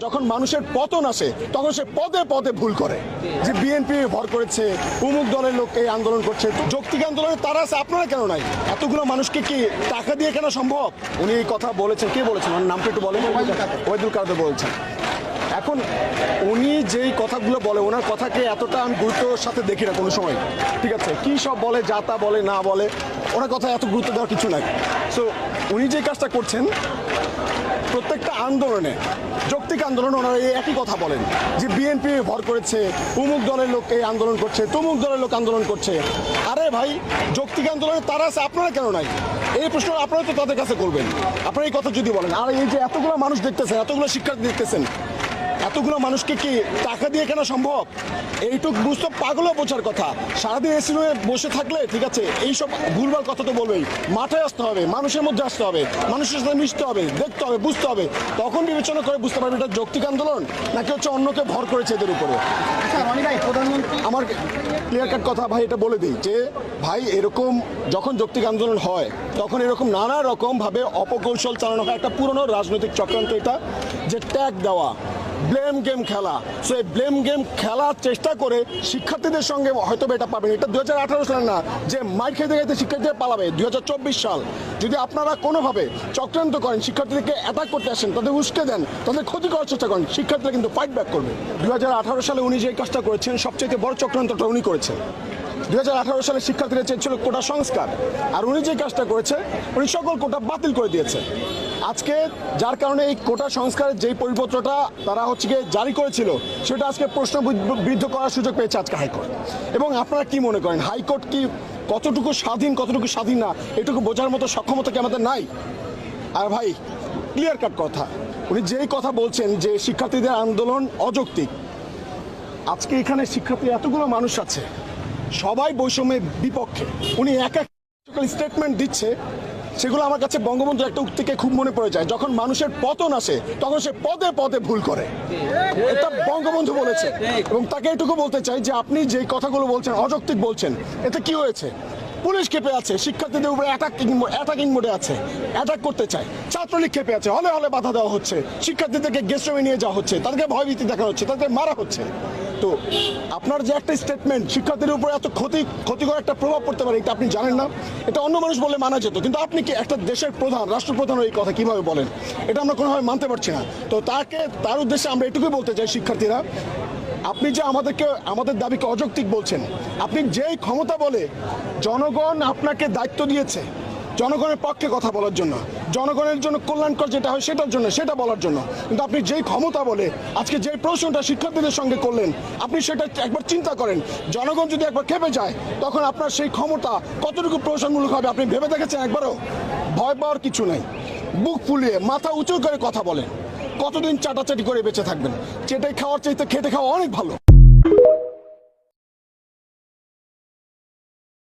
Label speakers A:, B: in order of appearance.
A: যখন মানুষের পতন আসে তখন সে পদে পদে ভুল করে যে বিএনপি ভর করেছে অমুক দলের লোক এই আন্দোলন করছে। তো যৌক্তিক আন্দোলনে তারা আছে, আপনারা কেন নাই? এতগুলো মানুষকে কি টাকা দিয়ে কেন সম্ভব? উনি এই কথা বলেছেন, কে বলেছেন ওনার নামটা একটু বলেন। ওয়াহিদুল কাদের বলছেন। এখন উনি যেই কথাগুলো বলে ওনার কথাকে এতটা আমি গুরুত্বের সাথে দেখি না কোনো সময়। ঠিক আছে, কি সব বলে, যা তা বলে, না বলে, ওনার কথা এত গুরুত্ব দেওয়ার কিছু নাই। সো উনি যে কাজটা করছেন প্রত্যেকটা আন্দোলনে, যৌক্তিক আন্দোলন, ওনারা এই একই কথা বলেন যে বিএনপি ভর করেছে অমুক দলের লোক এই আন্দোলন করছে, তমুক দলের লোক আন্দোলন করছে। আরে ভাই, যৌক্তিক আন্দোলনে তারা আছে, আপনারা কেন নাই? এই প্রশ্ন আপনারা তো তাদের কাছে করবেন। আপনারা এই কথা যদি বলেন, আর এই যে এতগুলো মানুষ দেখতেছেন, এতগুলো শিক্ষার্থী দেখতেছেন, এতগুলো মানুষকে কি টাকা দিয়ে কেন সম্ভব? এইটুক বুঝতে পাগলও বোঝার কথা। সারাদিন এসি রুমে বসে থাকলে ঠিক আছে, এইসব ভুলভাল কথা তো বলবেই। মাঠে আসতে হবে, মানুষের মধ্যে আসতে হবে, মানুষের সাথে মিশতে হবে, দেখতে হবে, বুঝতে হবে, তখন বিবেচনা করে বুঝতে পারবে এটা যৌক্তিক আন্দোলন নাকি হচ্ছে অন্যকে ভর করেছে এদের উপরে। আমার ক্লিয়ার কাট কথা ভাই, এটা বলে দিই যে ভাই, এরকম যখন যৌক্তিক আন্দোলন হয় তখন এরকম নানা রকমভাবে অপকৌশল চালানো হয়। একটা পুরনো রাজনৈতিক চক্রান্ত এটা, যে ট্যাগ দেওয়া, ব্লেম গেম খেলা। সো এই ব্লেম গেম খেলার চেষ্টা করে শিক্ষার্থীদের সঙ্গে হয়তো এটা পাবেন। এটা 2018 সাল না যে মাইর খেতে খেতে শিক্ষার্থীদের পালাবে, 2024 সাল। যদি আপনারা কোনোভাবে চক্রান্ত করেন, শিক্ষার্থীদেরকে অ্যাটাক করতে আসেন, তাদের উস্কে দেন, তাদের ক্ষতি করার চেষ্টা করেন, শিক্ষার্থীরা কিন্তু ফাইট ব্যাক করবে। 2018 সালে উনি যে কাজটা করেছেন, সবচেয়ে বড় চক্রান্তটা উনি করেছেন। 2018 সালে শিক্ষার্থীরা চেয়েছিল কোটা সংস্কার, আর উনি যে কাজটা করেছে, উনি সকল কোটা বাতিল করে দিয়েছে। আজকে যার কারণে এই কোটা সংস্কারের যেই পরিপত্রটা তারা হচ্ছে গিয়ে জারি করেছিল, সেটা আজকে প্রশ্নবিদ্ধ করার সুযোগ পেয়েছে আজকে হাইকোর্ট। এবং আপনারা কি মনে করেন হাইকোর্ট কি কতটুকু স্বাধীন, কতটুকু স্বাধীন না, এটুকু বোঝার মতো সক্ষমতা কি আমাদের নাই? আর ভাই, ক্লিয়ার কাট কথা, উনি যেই কথা বলছেন যে শিক্ষার্থীদের আন্দোলন অযৌক্তিক, আজকে এখানে শিক্ষার্থী এতগুলো মানুষ আছে, সবাই বৈষম্যের বিপক্ষে। উনি এক এক স্টেটমেন্ট দিচ্ছে, সেগুলো আমার কাছে বঙ্গবন্ধুর একটা উক্তিকে খুব মনে পড়ে যায়, যখন মানুষের পতন আসে তখন সে পদে পদে ভুল করে। এটা বঙ্গবন্ধু বলেছে। এবং তাকে এটুকু বলতে চাই যে আপনি যে কথাগুলো বলছেন, অযৌক্তিক বলছেন, এতে কি হয়েছে? পুলিশ ক্ষেপে আছে, শিক্ষার্থীদের উপরে অ্যাটাকিং মোডে আছে, অ্যাটাক করতে চায়। ছাত্রলীগ ক্ষেপে আছে, হলে হলে বাধা দেওয়া হচ্ছে, শিক্ষার্থীদেরকে গেস্ট রুমে নিয়ে যাওয়া হচ্ছে, তাদেরকে ভয়ভীতি দেখানো হচ্ছে, তাদেরকে মারা হচ্ছে। তো আপনার যে একটা স্টেটমেন্ট শিক্ষার্থীদের উপরে এত ক্ষতিকর একটা প্রভাব পড়তে পারে, এটা আপনি জানেন না? এটা অন্য মানুষ বলে মানা যেত, কিন্তু আপনি কি একটা দেশের প্রধান, রাষ্ট্রপ্রধান এই কথা কিভাবে বলেন? এটা আমরা কোনোভাবে মানতে পারছি না। তো তার উদ্দেশ্যে আমরা এটুকুই বলতে চাই, শিক্ষার্থীরা, আপনি যে আমাদের দাবিকে অযৌক্তিক বলছেন, আপনি যেই ক্ষমতা বলে জনগণ আপনাকে দায়িত্ব দিয়েছে জনগণের পক্ষে কথা বলার জন্য, জনগণের জন্য কল্যাণকর যেটা হয় সেটার জন্য, সেটা বলার জন্য, কিন্তু আপনি যেই ক্ষমতা বলে আজকে যে প্রশ্নটা শিক্ষার্থীদের সঙ্গে করলেন, আপনি সেটা একবার চিন্তা করেন। জনগণ যদি একবার খেপে যায়, তখন আপনার সেই ক্ষমতা কতটুকু প্রশংসামূলক হবে আপনি ভেবে দেখেছেন একবারও? ভয় পাওয়ার কিছু নেই, বুক ফুলিয়ে মাথা উঁচু করে কথা বলেন। কতদিন চাটাচাটি করে বেঁচে থাকবেন? চেটে খাওয়ার চাইতে খেটে খাওয়া অনেক ভালো।